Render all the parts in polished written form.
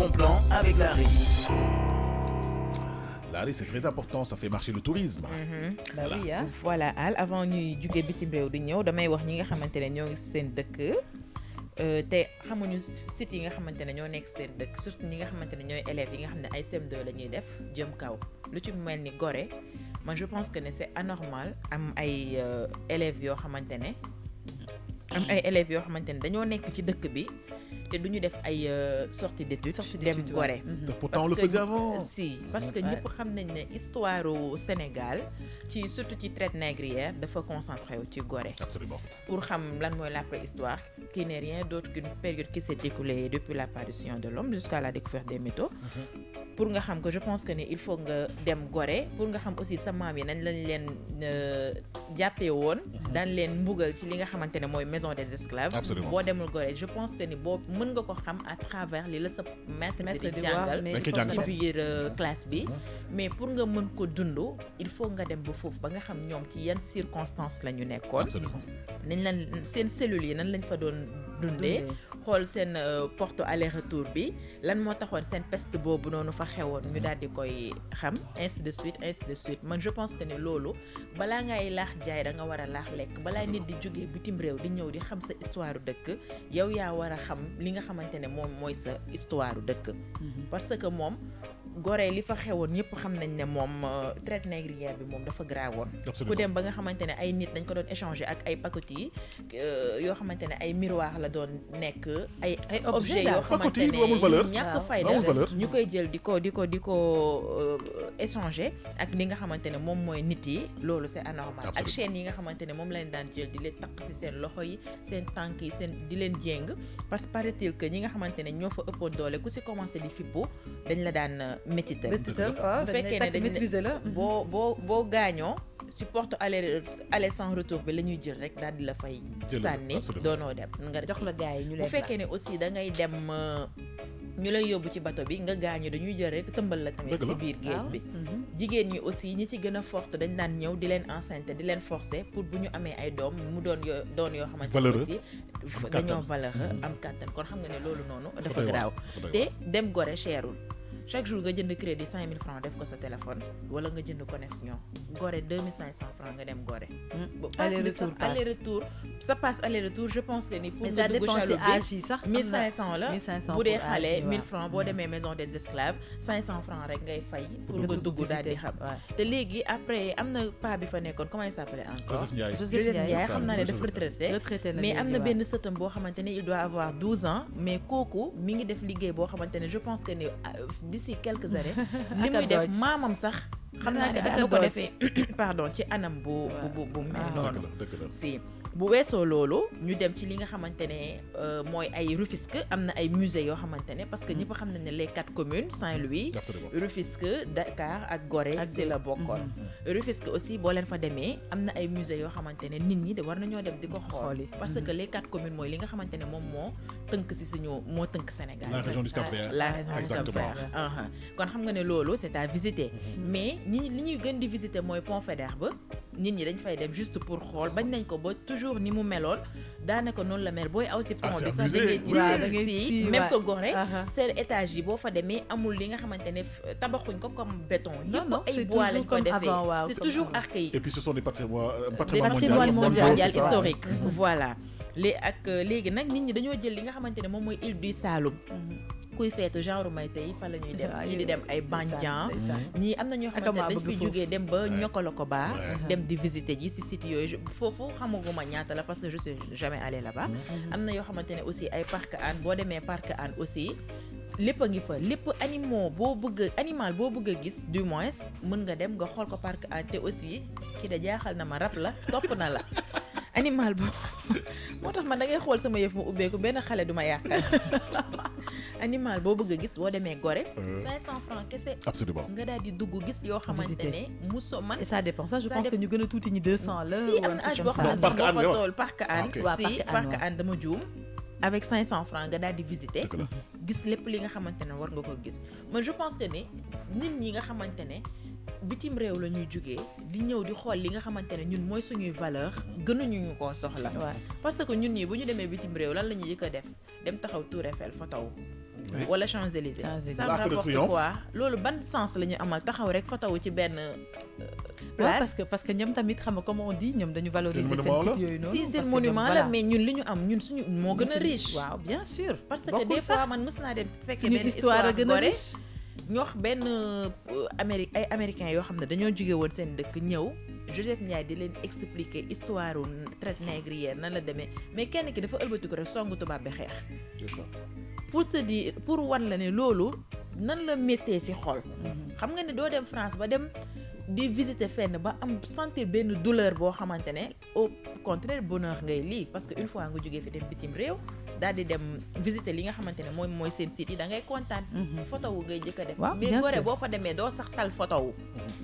bon plan avec Larry. Larry, c'est très important, ça fait marcher le tourisme. Bah oui, ah. Voilà Al avant ñuy jugee bitim réew di ñëw damay wax ñi nga xamante ne ñoo ngi seen dëkk te xamuñu site yi nga xamante ne ñoo nekk seen dëkk surtout ñi nga xamante ne ñooy élèves yi nga xam ne ay CM2 la ñuy def jëm kaw lu ci mel ni Gorée man je pense que ne c'est anormal am ay élèves yoo xamante ne dañoo nekk ci dëkk bi te duñu def ay sortie d'études dem Gorée. Pourtant on le faisait avant. Si parce que ñëpp xam nañ ne histoire au Sénégal ci surtout ci traite négrière dafa concentré wu ci Gorée. Absolument. Pour xam lan mooy la préhistoire qui n'est rien d'autre qu'une période qui s'est écoulée depuis l'apparition de l'homme jusqu'à la découverte des métaux. Pour nga xam que je pense que ne il faut nga dem Gorée pour nga xam aussi sa maam yi nañ lañ leen jàppee woon. daan leen mbugal ci li nga xamante ne mooy maison des esclaves. Absolument. Boo demul Gorée je pense que ni boo mën nga ko xam à travers li la sa maître di jàngal ci biir classe bi mais pour nga mën ko dund il faut nga dem ba foofu ba nga xam ñoom ci yan circonstances la ñu nekkoon nañ lan seen cellules yi nan lañ fa doon dundee xool seen porte aller retour bi lan moo taxoon seen peste boobu noonu fa xewoon ñu daal di koy xam ainsi de suite man je pense que ne loolu balaa ngay laax jaay da nga war a laax lekk balaa nit di jógee bitim réew di ñëw di xam sa histoire dëkk yow yaa war a xam li nga xamante ne moom mooy sa histoire dëkk parce que moom Gorée li fa xewoon ñëpp xam nañ ne moom traite négrière bi moom dafa graawoon ku dem ba nga xamante ne ay nit dañ ko doon échanger ak ay pacotilles yoo xamante ne ay miroir la doon nekk ay objets yoo xamante ne ñàkk fayda ñu koy jël di ko échanger ak li nga xamante ne moom mooy nit yi loolu c'est anormal ak chaîne yi nga xamante ne moom lañ daan jël di leen takk ci seen loxo yi seen tànk yi seen di leen jéng parce que paraît-il que ñi nga xamante ne ñoo fa ëppoon doole ku ci commencé di fippu dañ la daan métital bu fekkee ne dañ boo gaañoo ci porte aller sans retour bi la ñuy jël rek daal di la fay sànni doonoo dem nga jox la gars yi ñu leen bu fekkee ne aussi da ngay dem ñu lay yóbbu ci bateau bi nga gaañu dañuy jël rek tëmbal la tamit ci biir géej bi jigéen ñi aussi ñi ci gën a forte dañ daan ñëw di leen enceinte di leen forcer pour bu ñu amee ay doom mu doon yoo xamante ne aussi dañoo valeureux am kàttan kon xam nga ne loolu noonu dafa garaaw te dem Gorée cherul chaque jour nga jënd crédit 5000 francs def ko sa téléphone wala nga jënd connexion Gorée 2500 francs nga dem Gorée. aller retour ça passe aller retour je pense que ni pour nga dugg chaloupe bi 1500 la bu dee xale 1000 francs boo demee maison des esclaves 500 francs rek ngay fay pour nga dugg daal di xam te léegi après am na pa bi fa nekkoon comment il s'appelait encore Joseph Ndiaye xam naa ne dafa retraité mais am na benn sëtam boo xamante ne il doit avoir 12 ans mais kooku mi ngi def liggéey boo xamante ne je pense que ni d'ici quelques années li muy def maamam sax xam naa ne daanu ko defee pardon ci anam bu mel noonu si bu weesoo loolu ñu dem ci li nga xamante ne mooy ay Rufisque am na ay musées yoo xamante ne parce que ñëpp xam nañ ne les 4 communes Saint-Louis Rufisque Dakar ak Gorée si la bokkoon Rufisque aussi boo leen fa demee am na ay musées yoo xamante ne nit ñi war nañoo dem di ko xool parce que les 4 communes mooy li nga xamante ne moom moo tënk si moo tënk Sénégal la région du Cap-Vert kon xam nga ne loolu c'est à visiter mais li ñuy gën di visiter mooy Pont Faidherbe ba nit ñi dañ fay dem juste pour xool bañ nañ ko ba toujours ni mu meloon daanaka noonu la mel booy aw si pont bi sax da ngay si même que Gorée seen étage yi boo fa demee amul li nga xamante ne tabaxuñ ko comme béton yëpp ay bois lañ ko defee c'est toujours archaïque et puis ce sont des patrimoine mondial historique voilà léegi nag nit ñi dañoo jël li nga xamante ne moom mooy île du Saloum kuy feetu genre may tey fa la ñuy dem ñii di dem ay Bandian ñii am na ñoo xamante ne dañ fi jógee dem ba Niokolo-Koba dem di visiter ji ci site yooyu foofu xamaguma ñaata la parce que je suis jamais allée là-bas am na yoo xamante ne aussi ay parc Hann boo demee parc Hann aussi lépp a ngi fa lépp animal boo bëgg a gis du moins mën nga dem nga xool ko parc Hann te aussi ki da jaaxal na ma rab la topp na la animal boo moo tax man da ngay xool sama yëf mu ubbeeku benn xale du ma yàqal animal boo bëgg a gis boo demee Gorée 500 francs kese absolument nga daal di dugg gis yoo xamante ne muso man et ça dépend ça je pense que ñu gën a tuuti ñi 200 la si am na âge boo xam ne sax boo fa tool parc Hann dama juum avec 500 francs nga daal di visiter gis lépp li nga xamante ne war nga ko gis man je pense que ne nit ñi nga xamante ne bitim réew la ñuy jógee di ñëw di xool li nga xamante ne ñun mooy suñuy valeur gënuñu ñu koo soxla parce que ñun ñii bu ñu demee bitim réew lan la ñuy jëkk a def dem taxaw Tour Eiffel photo wala Champs-Élysées ça L'Arc de n'importe Triomphe. quoi loolu ban sens la ñu amal taxaw rek photo wu ci benn Ouais, place parce que ñoom tamit xam nga comme on dit ñoom dañu valoriser C'est le seen monument, site là. yooyu noonu. si c'est parce le que monument ñoom, la voilà. mais ñun li ñu am ñun suñu moo gën a riche waaw bien sûr. parce que Bokkul des sax. fois man mës naa dem fekkee suñu benn histoire a gën a Gorée riche. ñu wax benn ay américains yoo xam ne dañoo jóge woon seen dëkk ñëw Joseph Ndiaye di leen expliquer histoire u traite négrière nan la demee mais kenn ki dafa ëlbatiku rek songu tubaab bi xeex c'est ça. pour te dire pour wan la ne loolu nan la méttee ci xol xam nga ne doo dem France ba dem di visiter fenn ba am sentir benn douleur boo xamante ne au contraire bonheur ngay lii parce que une fois nga jógee fi dem bitim réew daal di dem visiter li nga xamante ne mooy seen site yi da ngay kontaan photo wu ngay njëkk a def Waaw, mais bien Gorée sûr. boo fa demee doo sax tal photo wu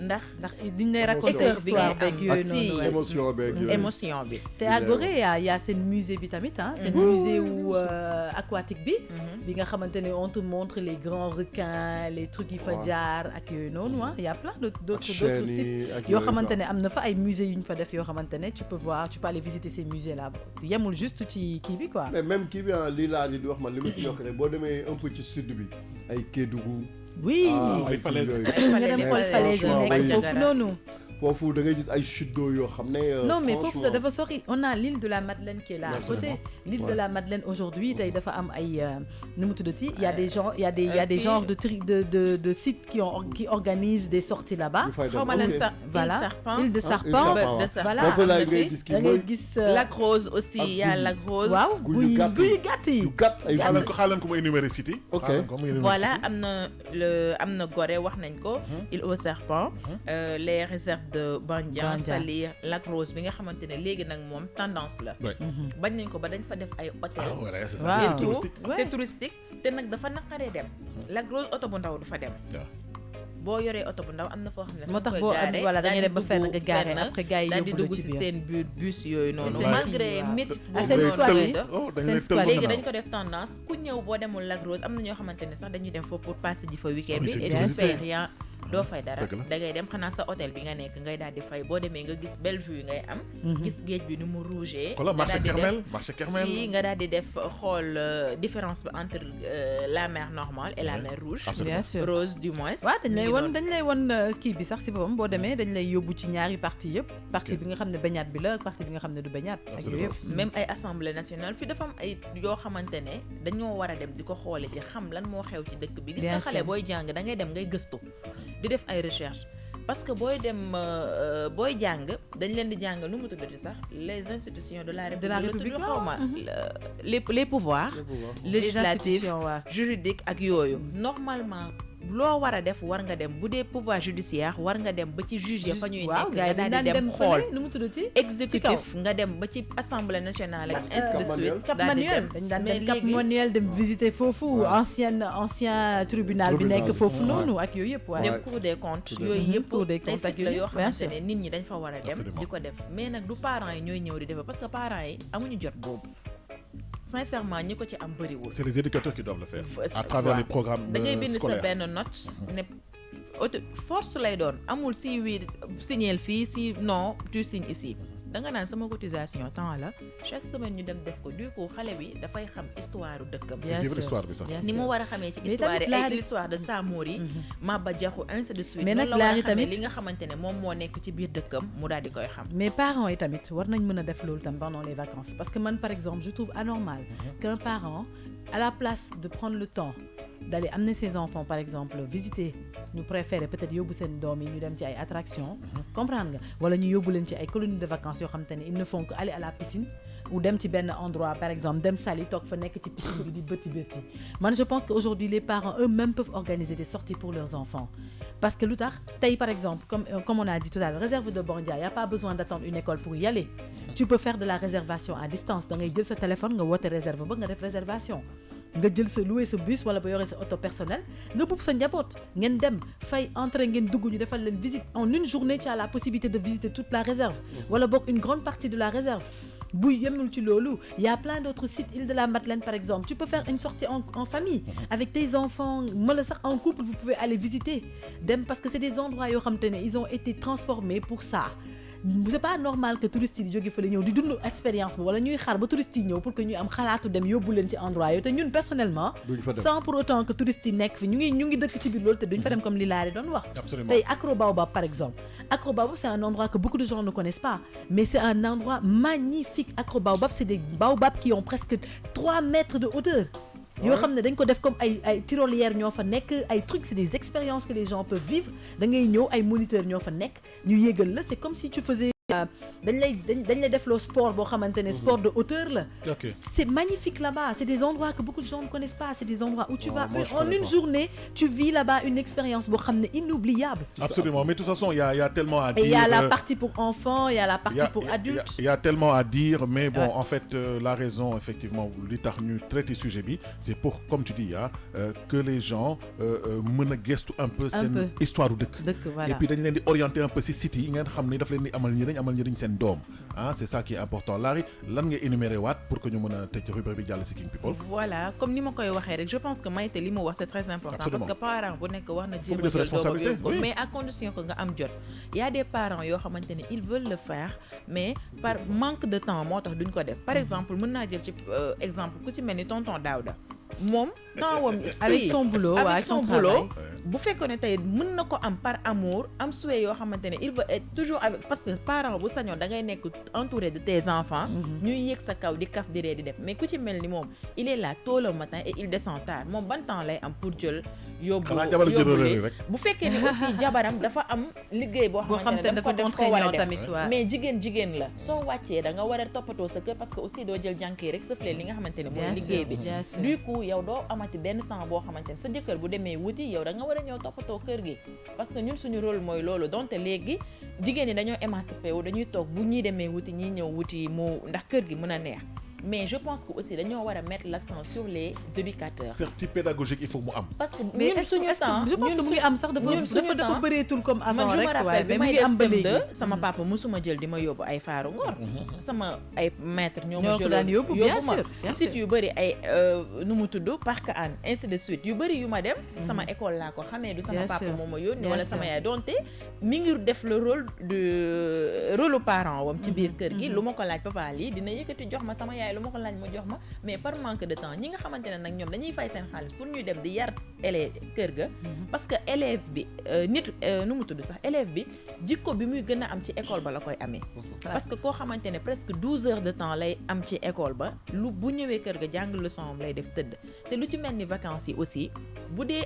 ndax diñ lay raconter Écœur bi histoire ngay beeg am. yooyu Si. noonu. ouais. émotion beeg yooyu. émotion bi te à Gorée y a seen musée bi tamit ah seen musée wu aquatique bi nga xamante ne on te montre les grands requins les trucs yi fa Ouais. jaar ak yooyu noonu ah y a plein d'autres chaînes sites yi ak yoo yooyu xamante quoi. ne am na fa ay musées yu ñu fa def yoo xamante ne tu peux voir tu peux aller visiter ces musées là yemul juste ci kii bi quoi. mais même kii bi lii laa di wax man li ma si yokk rek boo demee un peu ci sud bi ay Kédougou. oui ay falaises. nga dem xool falaise yi nekk franchement, foofu noonu. foofu da ngay gis ay chutes d'eau yoo xam ne. Non mais foofu ça franchement, dafa sori on a l'île de la Madeleine qui est là à côté l'île de la Madeleine aujourd'hui tey dafa am ay nu mu tuddati il y a des gens il y a des genres de sites qui organisent des sorties là-bas. ñu fay dem, xaw ma leen ok. sax Voilà serpent île de Ah, Serpent île Serpent, de waaw. Serpent. voilà foofu am laay na ngay fi. gis kii da ngay mooy gis Lac Rose aussi ak y a guy. Lac Rose waaw guy yu gàtt guy yi. yu gàtt yi yu gàtt ay xaaral ko mu énumérer cité. Ok. Xaaral ko mu énumérer voilà cité. am na Gorée wax nañ ko île aux serpents les réserves de Bandian Bandian. Salir Lac Rose bi nga xamante ne léegi nag moom tendance la Ouais. bañ nañ ko ba dañ fa def ay hôtel Ah voilà, c'est ça. Waaw. C'est et tout touristique. c'est touristique te nag dafa naqaree dem Lac Rose oto bu ndaw du fa dem Waaw. boo yoree oto bu ndaw am na foo xam ne moo tax boo am voilà da ngay dem ba fenn nga gaare après gars yi daal di yóbbu la dugg ci si biir. seen bus yooyu noonu seen malgré waaw. métit Ah, boobu seen noonu squad lay yi. def. Oh, dañ Seen lay squad. tënk léegi gannaaw. dañ ko def tendance ku ñëw boo demul Lac Rose am na ñoo xamante ne sax dañuy dem foofu pour passer ji fa week-end Oui, bi c'est et tu touristique. fais rien doo fay dara Dëgg la. da ngay dem xanaa sa hôtel bi nga nekk ngay daal di fay boo demee nga gis belle vue ngay am gis géej bi ni mu rouge Voilà, marché Kermel, marché Kermel. si nga daal di def xool différence bi entre la mer normale et la mer rouge Absolument. bien sûr rose du moins waaw dañ mi lay ngi won noonu. dañ lay won kii bi sax si boppam boo demee dañ lay yóbbu ci ñaari partie yëpp partie bi nga xam ne baignade bi la ak partie bi nga xam ne du baignade ak yooyu yëpp même ay assemblée nationale fi dafa am ay yoo xamante ne dañoo war a dem di ko xoole di xam lan moo xew ci dëkk bi gis Bien nga xale sûr. booy jàng da ngay dem ngay gëstu di def ay recherche parce que booy dem booy jàng dañ leen di jàng lu mu tuddati sax les institutions de la République De la République, xaw ma les pouvoirs les législatifs institutions waaw juridique ak yooyu normalement loo war a def war nga dem bu dee pouvoir judiciaire war nga dem ba ci juge ya fa ñuy waaw nekk gars nga yi daal dañ di daan dem dem xool fële nu mu tuddati exécutif nga dem ba ci assemblée nationale ak ainsi de suite Cap daal di Manuel dem. dañ daan Mais dem Cap léegi- Manuel dem visiter foofu ancien tribunal bi Tribunal nekk bi, foofu ouais. noonu ak yooyu yëpp waaye dem cour des comptes Cour des yooyu comptes. yëpp Cour des ay comptes ak site la yooyu yoo yëpp, bien xamante ne nit ñi dañ fa war a dem Absolument. di ko def mais nag du parents yi ñooy ñëw di def parce que parents yi amuñu jot boobu sincèrement ñi ko ci am bëriwul C'est les éducateurs qui doivent le faire. Faut- À travers waaw. les programmes da ngay bind sa scolaires. benn note ne force lay doon amul si wii signeel fii si non tu signes ici da nga naan sama cotisation temps la chaque semaine ñu dem def ko du coup xale bi dafay xam histoire dëkkam bien vivre sûr l'histoire bi sax. bien ni sûr. mu war a xamee ci Mais histoire tamit yi ay laari- l'histoire de Samori Maba Diakhou ainsi de suite Mais noonu nag la war a laari xamee tamit- li nga xamante ne moom moo nekk ci biir dëkkam mu daal di koy xam mais parents yi tamit war nañ mën a def loolu tam pendant les vacances parce que man par exemple je trouve anormal qu'un parent à la place de prendre le temps d'aller amener ses enfants par exemple visiter ñu préférer peut-être yóbbu seen doom yi ñu dem ci ay attractions comprendre nga wala ñu yóbbu leen ci ay colonies de vacances yoo xam te ne ils ne font que aller à la piscine ou dem ci benn endroit par exemple dem Saly toog fa nekk ci piscine bi di bëtti man je pense qu'aujourd'hui les parents eux-mêmes peuvent organiser des sorties pour leurs enfants parce que lu tax tey par exemple comme on a dit tout à l'heure réserve de Bandia y a pas besoin d'attendre une école pour y aller tu peux faire de la réservation à distance da ngay jël sa téléphone nga woote réserve ba nga def réservation nga jël sa louer sa bus wala ba yore sa auto personnel nga buub sa njaboot ngeen dem fay entrer ngeen dugg ñu defal leen visite en une journée tu as la possibilité de visiter toute la réserve wala boog une grande partie de la réserve bu yemul ci loolu y a plein d'autres sites île de la Madeleine par exemple tu peux faire une sortie en famille avec tes enfants mala sax en couple vous pouvez aller visiter dem parce que c'est des endroits yoo xam te ne ils ont été transformés pour ça c'est pas normal que touristes yi jóge fa la ñëw di dund expérience bi wala ñuy xaar ba touristes yi ñëw pour que ñu am xalaatu dem yóbbu leen ci endroit yooyu te ñun personnellement sans pour autant que touristes yi nekk fi ñu ngi dëkk ci biir loolu te duñ fa dem comme li Laari doon wax tey Accro Baobab par exemple Accro Baobab c'est un endroit que beaucoup de gens ne connaissent pas mais c'est un endroit magnifique Accro Baobab c'est des baobabs qui ont presque 3 mètres de hauteur yoo xam ne dañ ko def comme ay tyrolières ñoo fa nekk ay trucs c'est des expériences que les gens peuvent vivre da ngay ñëw ay moniteurs ñoo fa nekk ñu yégal la c'est comme si tu faisais dañ lay def loo sport boo xamante ne sport de hauteur la c'est magnifique là-bas c'est des endroits que beaucoup de gens ne connaissent pas c'est des endroits où tu vas en une journée tu vis là-bas une expérience boo xam ne inoubliable absolument mais de toute façon il y a tellement à dire et il y a la partie pour enfants il y a la partie pour adultes il y a tellement à dire mais bon en fait la raison effectivement li tax ñu traiter sujet bi c'est pour comme tu dis que les gens mën a gestu un peu seen histoire u dëkk et puis dañ leen di orienter un peu ci site yi ngeen xam ne daf leen di amal njëriñ seen doom c'est ça qui est important Larry lan nga énumérer waat pour que ñu mën a tëj rubrique bi jàll ci King People voilà comme ni ma koy waxee rek je pense que Maïté li mu wax c'est très important Absolument. parce que parent bu nekk wax na jéem de responsabilité oui. mais à condition que nga am jot il y a des parents yoo xamante ne ils veulent le faire mais par manque de temps moo tax duñ ko def par exemple mën naa jël ci exemple ku ci mel ni tonton Daouda moom temps wam avec son boulot avec son boulot bu fekkoon ne tey mën na ko am par amour am souhait yoo xamante ne il veut être toujours avec parce que parent bu sañoon da ngay nekk entouré de tes enfants ñuy yéeg sa kaw di kaf di ree di def mais ku ci mel ni moom il est là tôt le matin et il descend tard moom ban temps lay am pour jël yóbbu bu fekkee ni aussi jabaram dafa am liggéey boo xamante ne dafa def ko war a def mais jigéen la soo wàccee da nga war a toppatoo sa kër parce que aussi doo jël jànkee rek sëflee li nga xamante ne mooy liggéey bi du coup yow doo amati benn temps boo xamante ne sa jëkkër bu demee wuti yow da nga war a ñëw toppatoo kër gi parce que ñun suñu rôle mooy loolu donte léegi jigéen ñi dañoo émancipé wu dañuy toog bu ñuy demee wuti ñiy ñëw wuti mu ndax kër gi mën a neex mais je pense que aussi dañoo war a mettre l'accent sur les éducateurs. certi pédagogique il faut mu am. parce que ñun suñu temps je pense que mu ngi am sax dafa bëreetul comme avant rek man je me rappelle bi may def CM2 sama papa musuma jël di ma yóbbu ay faaru ngor sama ay maître ñoo ma jëloon yóbbu ma site yu bëri ay nu mu tudd Parc Hann ainsi de suite yu bëri yu ma dem sama école laa ko xamee du sama papa moo ma yónni wala sama yaay donte mi ngi def le rôle parent wam ci biir kër gi lu ma ko laaj papa lii dina yëkkati jox ma sama yaay lu ma ko laaj ma jox ma mais par manque de temps ñi nga xamante ne nag ñoom dañuy fay seen xaalis pour ñuy dem di yar élève kër ga parce que élève bi nu mu tudd sax élève bi jikko bi muy gën a am ci école ba la koy amee parce que koo xamante ne presque 12 heures de temps lay am ci école ba lu bu ñëwee kër ga jàng leçon am lay def tëdd te lu ci mel ni vacances yi aussi bu dee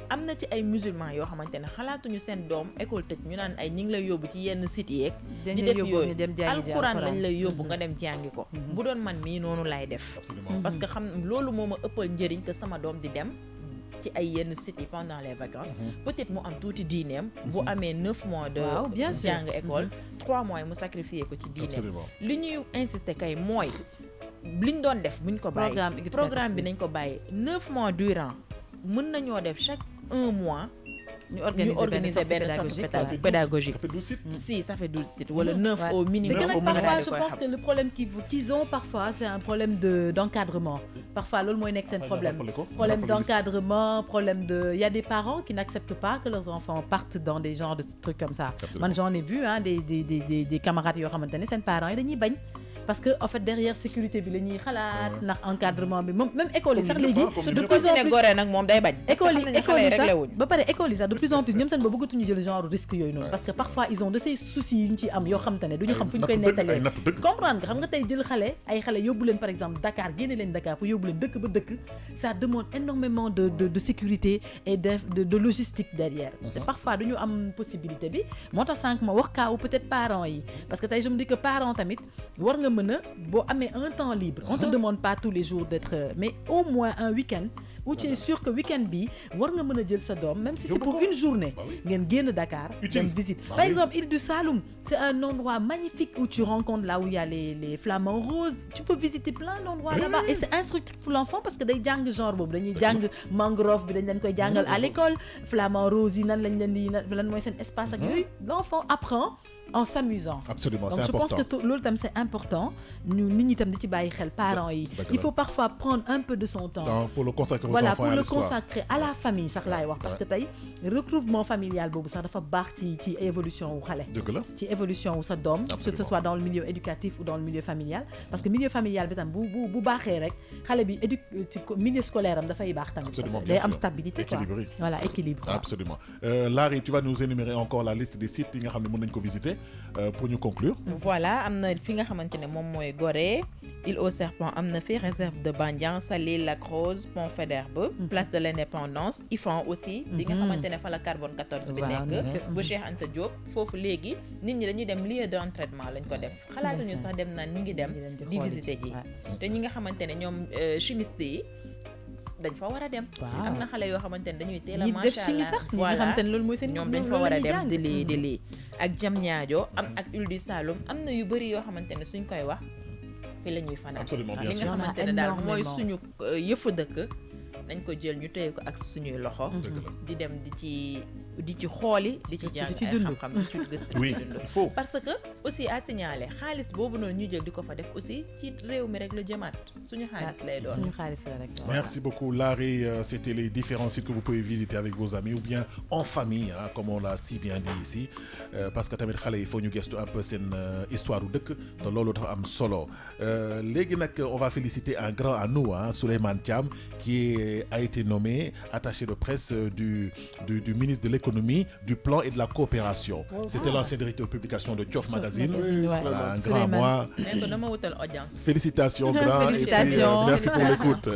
am na ci ay musulmans yoo xamante ne xalaatuñu seen doom école tëj ñu naan ay ñi ngi lay yóbbu ci yenn sites yeeg di def yooyu alxuraan lañ lay yóbbu nga dem jàngi ko bu doon man mii noonu laay def parce que xam loolu moo ma ëppal njëriñ que sama doom di dem ci ay yenn sites yi pendant les vacances peut-être mu am tuuti diineem bu amee 9 mois de jàng école 3 mois mu sacrifier ko ci diineem li ñuy insister kay mooy liñ doon def buñ ko bàyyi programme bi nañ ko bàyyi 9 mois durant mën nañoo def chaque 1 mois ñu organiser benn sortie pédagogique. Ça fait 12 sites. Si, ça fait 12 sites. Ou le 9 au minimum. C'est que parfois, je pense que le problème qu'ils ont parfois, c'est un problème d'encadrement. Parfois, l'autre moyen c'est un problème. Problème d'encadrement, problème de... Il y a des parents qui n'acceptent pas que leurs enfants partent dans des genres de trucs comme ça. Moi, j'en ai vu, hein, des camarades qui ont maintenu ses parents, ils bagnent. Parce que en fait derrière sécurité bi la ñuy xalaat ndax encadrement bi même école yi sax léegi de plus en plus gore nag moom day bañ école yi sax ba pare école yi sax de plus en plus ñoom seen ba bëggatuñu jël genre risque yooyu noonu parce que parfois ils ont de ces soucis yu ñu ci am yoo xam te ne duñu xam fu ñu koy nettalee comprendre nga xam nga tey jël ay xale yóbbu leen par exemple Dakar génne leen Dakar pour yóbbu leen dëkk ba dëkk ça demande énormément de sécurité et de logistique derrière te parfois duñu am possibilité bi moo tax sànq ma wax kaaw peut-être parents yi parce que tey je me dis que parents tamit war nga boo amee un temps libre on te demande pas tous les jours d'être mais au moins un week-end où tu es sûr que week-end bi war nga mën a jël sa doom même si c'est pour une journée ngeen génn Dakar dem visite par exemple île du Saloum c'est un endroit magnifique où tu rencontres là où il y a les flamants roses tu peux visiter plein d'endroits là-bas et c'est instructif pour l'enfant parce que day jàng genre boobu dañuy jàng mangrove bi dañ leen koy jàngal à l'école flamants roses yi nan lañ leen di lan mooy seen espace ak yooyu l'enfant apprend en s'amusant. Absolument, donc c'est important. je pense que loolu tam c'est important ñu nit ñi tam di ci bàyyi xel parents yi. Il faut parfois prendre un peu de son temps. Pour le consacrer aux voilà, enfants pour et à le l'histoire. consacrer à la famille sax laay wax parce que tey recouvrement familial boobu sax dafa baax ci évolution wu xale. dëgg la ci évolution wu sa doom. que ce soit dans le milieu éducatif ou dans le milieu familial. parce que milieu familial bi tam bu baaxee rek xale bi ci milieu scolaire am dafay baax tamit. Absolument, day am stabilité quoi. Équilibré. Voilà, équilibre. Absolument. Larry, tu vas nous énumérer encore la liste des sites yi nga xam ne mën nañ ko visiter pour ñu conclure. Voilà, am na fi nga xamante ne moom mooy Gorée, Île aux Serpents am na fi, réserve de Bandian, Saly, Lac Rose, Pont Faidherbe, place de l'Indépendance, IFAN aussi, di nga xamante ne fa la carbone 14 bi nekk, bu Cheikh Anta Diop, foofu léegi nit ñi dañuy dem lieu d'entraînement lañ ko def. Xalaatuñu sax dem naan ñu ngi dem di visiter ji. Te ñi nga xamante ne ñoom chimiste yi dañ fa war a dem. am na xale yoo xamante ne dañuy teel a macha allah voilà ñoom dañ fa war a dem di lii ak jam ñaajo ak Île du Saloum am na yu bëri yoo xamante ne suñ koy wax fi la ñuy fanaan. Absolument, bien li nga sûr. xamante ne daal mooy suñu yëfu dëkk dañ ko jël ñu téye ko ak suñuy loxo. di dem di ci xooli di ci jàng ay xam-xam di ci gëstu oui il faut parce que aussi à signaler xaalis boobu noonu ñu jël di ko fa def aussi ci réew mi rek la jëmaat suñu xaalis lay doon. suñu xaalis la rek. Merci beaucoup Larry, c'était les différents sites que vous pouvez visiter avec vos amis ou bien en famille hein, comme on l'a si bien dit ici parce que tamit xale il faut ñu gëstu un peu seen histoire u dëkk te loolu dafa am solo léegi nag on va féliciter un grand à nous hein, Souleymane Thiam qui a été nommé attaché de presse du ministre de l'économie, du plan et de la coopération. C'était l'ancien directeur de publication de Diof Magazine. Voilà, un grand à moi. Félicitations grand. Félicitations. Et puis, merci pour l'écoute.